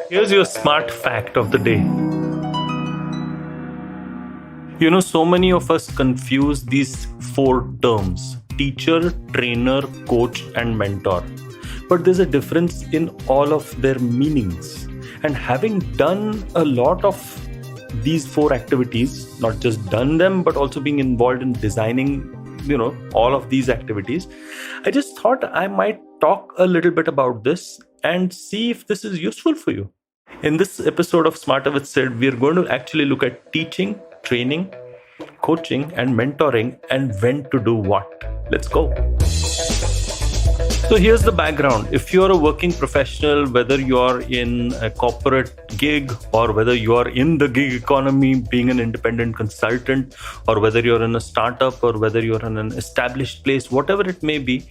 Here's your smart fact of the day. So many of us confuse these four terms: teacher, trainer, coach, and mentor. But there's a difference in all of their meanings. And having done a lot of these four activities, not just done them, but also being involved in designing, all of these activities, I just thought I might talk a little bit about this and see if this is useful for you. In this episode of Smarter With Sid, we are going to actually look at teaching, training, coaching, and mentoring, and when to do what. Let's go. So here's the background. If you're a working professional, whether you're in a corporate gig or whether you're in the gig economy, being an independent consultant, or whether you're in a startup or whether you're in an established place, whatever it may be,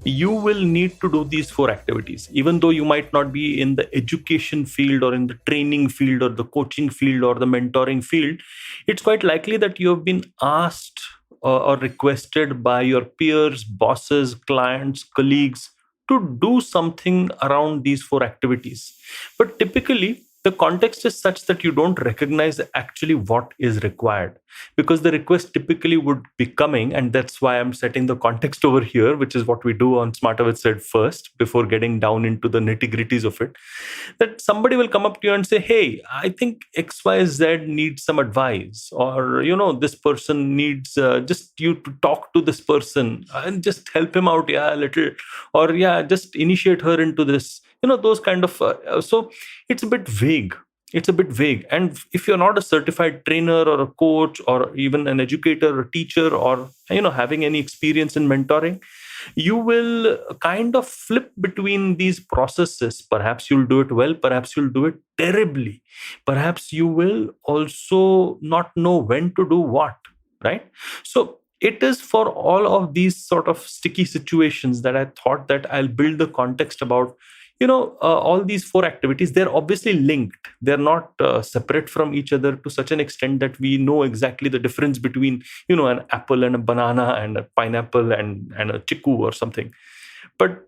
you will need to do these four activities. Even though you might not be in the education field or in the training field or the coaching field or the mentoring field, it's quite likely that you have been asked or requested by your peers, bosses, clients, colleagues to do something around these four activities. But typically, the context is such that you don't recognize actually what is required, because the request typically would be coming, and that's why I'm setting the context over here, which is what we do on Smarter with Sid first before getting down into the nitty-gritties of it. That somebody will come up to you and say, hey, I think XYZ needs some advice, or this person needs just you to talk to this person and just help him out, a little, or just initiate her into this, those kind of so it's a bit vague. And if you're not a certified trainer or a coach or even an educator or teacher, or having any experience in mentoring, you will kind of flip between these processes. Perhaps you'll do it well, perhaps you'll do it terribly, perhaps you will also not know when to do what, right? So it is for all of these sort of sticky situations that I thought that I'll build the context about. All these four activities, they're obviously linked. They're not separate from each other to such an extent that we know exactly the difference between, an apple and a banana and a pineapple and a chiku or something. But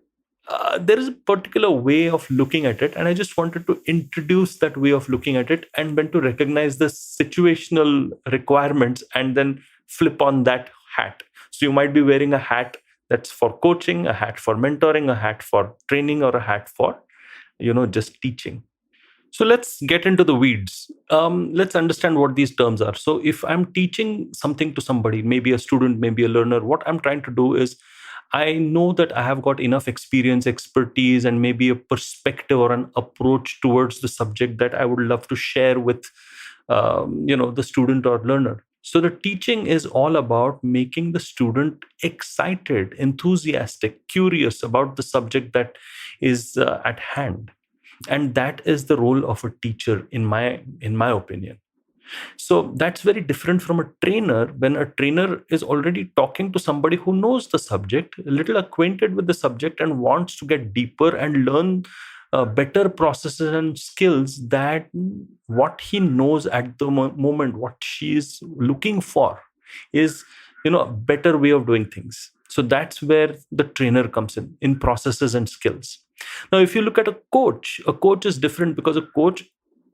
there is a particular way of looking at it. And I just wanted to introduce that way of looking at it, and when to recognize the situational requirements and then flip on that hat. So you might be wearing a hat that's for coaching, a hat for mentoring, a hat for training, or a hat for, just teaching. So let's get into the weeds. Let's understand what these terms are. So if I'm teaching something to somebody, maybe a student, maybe a learner, what I'm trying to do is, I know that I have got enough experience, expertise, and maybe a perspective or an approach towards the subject that I would love to share with, the student or learner. So the teaching is all about making the student excited, enthusiastic, curious about the subject that is at hand. And that is the role of a teacher in my opinion. So that's very different from a trainer. When a trainer is already talking to somebody who knows the subject, a little acquainted with the subject, and wants to get deeper and learn better processes and skills, that what he knows at the moment, what she is looking for is, a better way of doing things. So that's where the trainer comes in processes and skills. Now, if you look at a coach is different, because a coach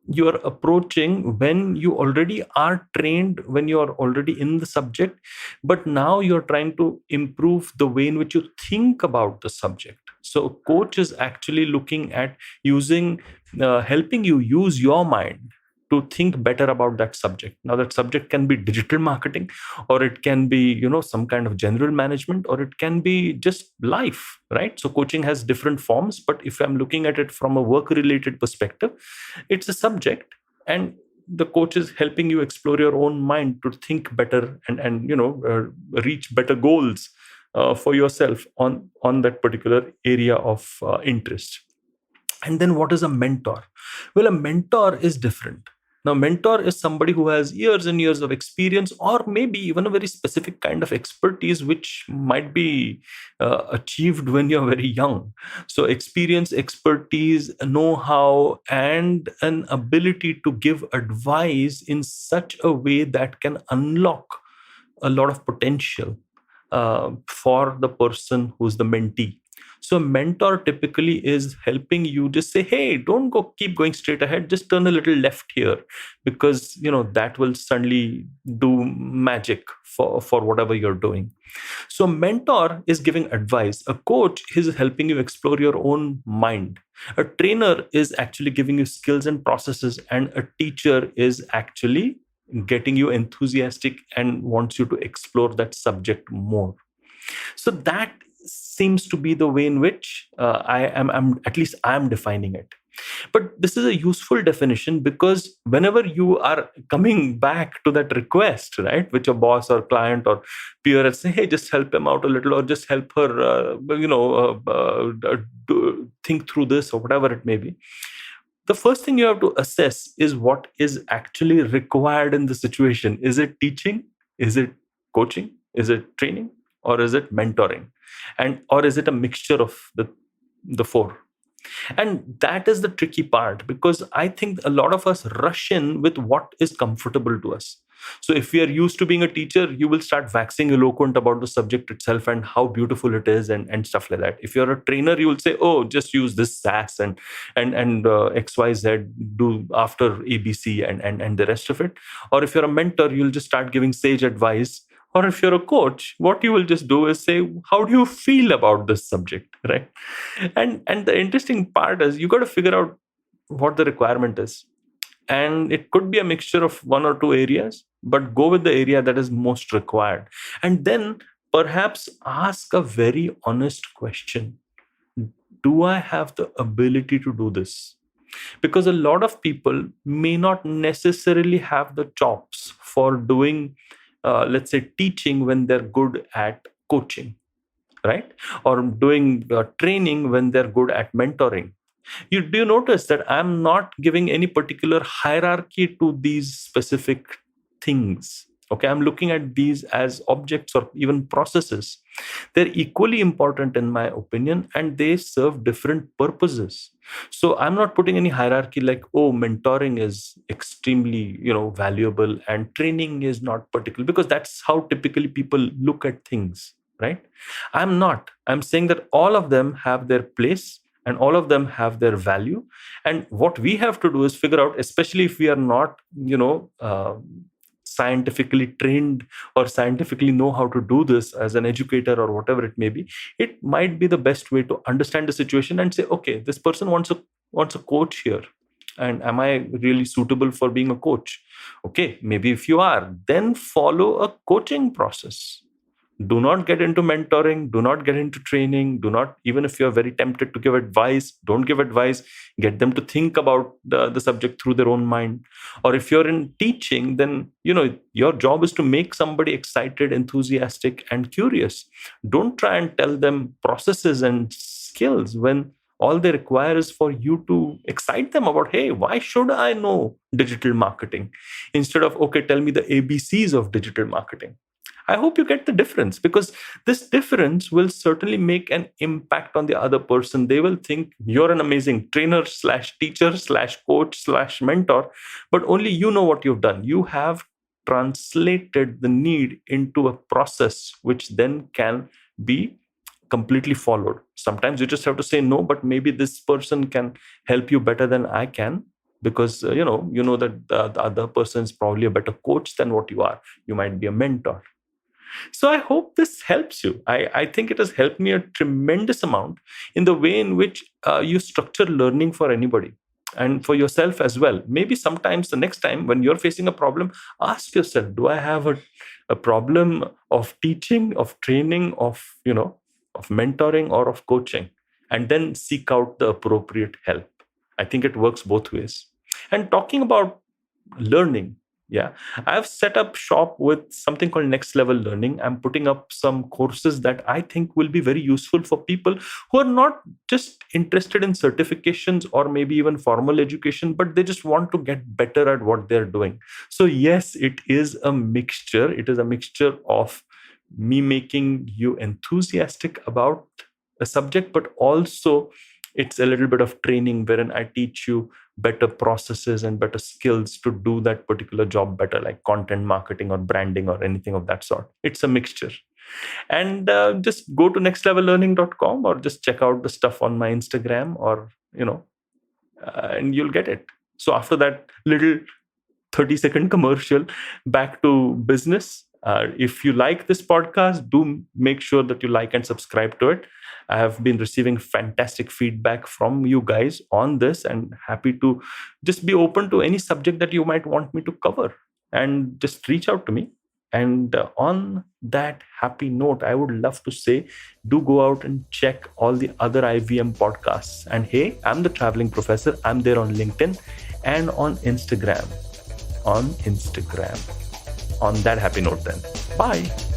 you are approaching when you already are trained, when you are already in the subject, but now you're trying to improve the way in which you think about the subject. So a coach is actually looking at helping you use your mind to think better about that subject. Now, that subject can be digital marketing, or it can be, some kind of general management, or it can be just life, right? So coaching has different forms, but if I'm looking at it from a work-related perspective, it's a subject, and the coach is helping you explore your own mind to think better and reach better goals for yourself on that particular area of interest. And then what is a mentor? Well, a mentor is different. Now, mentor is somebody who has years and years of experience, or maybe even a very specific kind of expertise, which might be achieved when you're very young. So experience, expertise, know-how, and an ability to give advice in such a way that can unlock a lot of potential for the person who's the mentee. So a mentor typically is helping you just say, hey, don't keep going straight ahead, just turn a little left here, because that will suddenly do magic for whatever you're doing. So a mentor is giving advice, a coach is helping you explore your own mind, a trainer is actually giving you skills and processes, and a teacher is actually getting you enthusiastic and wants you to explore that subject more. So that seems to be the way in which I'm at least I'm defining it. But this is a useful definition, because whenever you are coming back to that request, right, which a boss or client or peer has say, hey, just help him out a little, or just help her, think through this, or whatever it may be. The first thing you have to assess is what is actually required in the situation. Is it teaching? Is it coaching? Is it training? Or is it mentoring? Or is it a mixture of the four? And that is the tricky part, because I think a lot of us rush in with what is comfortable to us. So if we are used to being a teacher, you will start waxing eloquent about the subject itself and how beautiful it is, and stuff like that. If you're a trainer, you will say, oh, just use this SAS and XYZ, do after ABC and the rest of it. Or if you're a mentor, you'll just start giving sage advice. Or if you're a coach, what you will just do is say, how do you feel about this subject, right? And the interesting part is you got to figure out what the requirement is. And it could be a mixture of one or two areas, but go with the area that is most required. And then perhaps ask a very honest question. Do I have the ability to do this? Because a lot of people may not necessarily have the chops for doing, let's say, teaching when they're good at coaching, right? Or doing training when they're good at mentoring. You do notice that I'm not giving any particular hierarchy to these specific things. Okay, I'm looking at these as objects or even processes. They're equally important in my opinion, and they serve different purposes. So I'm not putting any hierarchy like, oh, mentoring is extremely, valuable and training is not particular, because that's how typically people look at things, right? I'm not. I'm saying that all of them have their place and all of them have their value. And what we have to do is figure out, especially if we are not, scientifically trained or scientifically know how to do this as an educator or whatever it may be, it might be the best way to understand the situation and say, okay, this person wants a coach here. And am I really suitable for being a coach? Okay, maybe if you are, then follow a coaching process. Do not get into mentoring, do not get into training, do not, even if you're very tempted to give advice, don't give advice. Get them to think about the subject through their own mind. Or if you're in teaching, then your job is to make somebody excited, enthusiastic, and curious. Don't try and tell them processes and skills when all they require is for you to excite them about, hey, why should I know digital marketing? Instead of, okay, tell me the ABCs of digital marketing. I hope you get the difference, because this difference will certainly make an impact on the other person. They will think you're an amazing trainer / teacher / coach / mentor, but only you know what you've done. You have translated the need into a process which then can be completely followed. Sometimes you just have to say no, but maybe this person can help you better than I can, because you know that the other person is probably a better coach than what you are. You might be a mentor. So I hope this helps you. I think it has helped me a tremendous amount in the way in which you structure learning for anybody and for yourself as well. Maybe sometimes the next time when you're facing a problem, ask yourself, do I have a problem of teaching, of training, of mentoring, or of coaching? And then seek out the appropriate help. I think it works both ways. And talking about learning, yeah, I've set up shop with something called Next Level Learning. I'm putting up some courses that I think will be very useful for people who are not just interested in certifications or maybe even formal education, but they just want to get better at what they're doing. So yes, it is a mixture. It is a mixture of me making you enthusiastic about a subject, but also it's a little bit of training wherein I teach you better processes and better skills to do that particular job better, like content marketing or branding or anything of that sort. It's a mixture. And just go to nextlevellearning.com or just check out the stuff on my Instagram, or, and you'll get it. So after that little 30-second commercial, back to business. If you like this podcast, do make sure that you like and subscribe to it. I have been receiving fantastic feedback from you guys on this, and happy to just be open to any subject that you might want me to cover, and just reach out to me. And on that happy note, I would love to say, do go out and check all the other IVM podcasts. And hey, I'm the Traveling Professor. I'm there on LinkedIn and on Instagram. On that happy note then. Bye.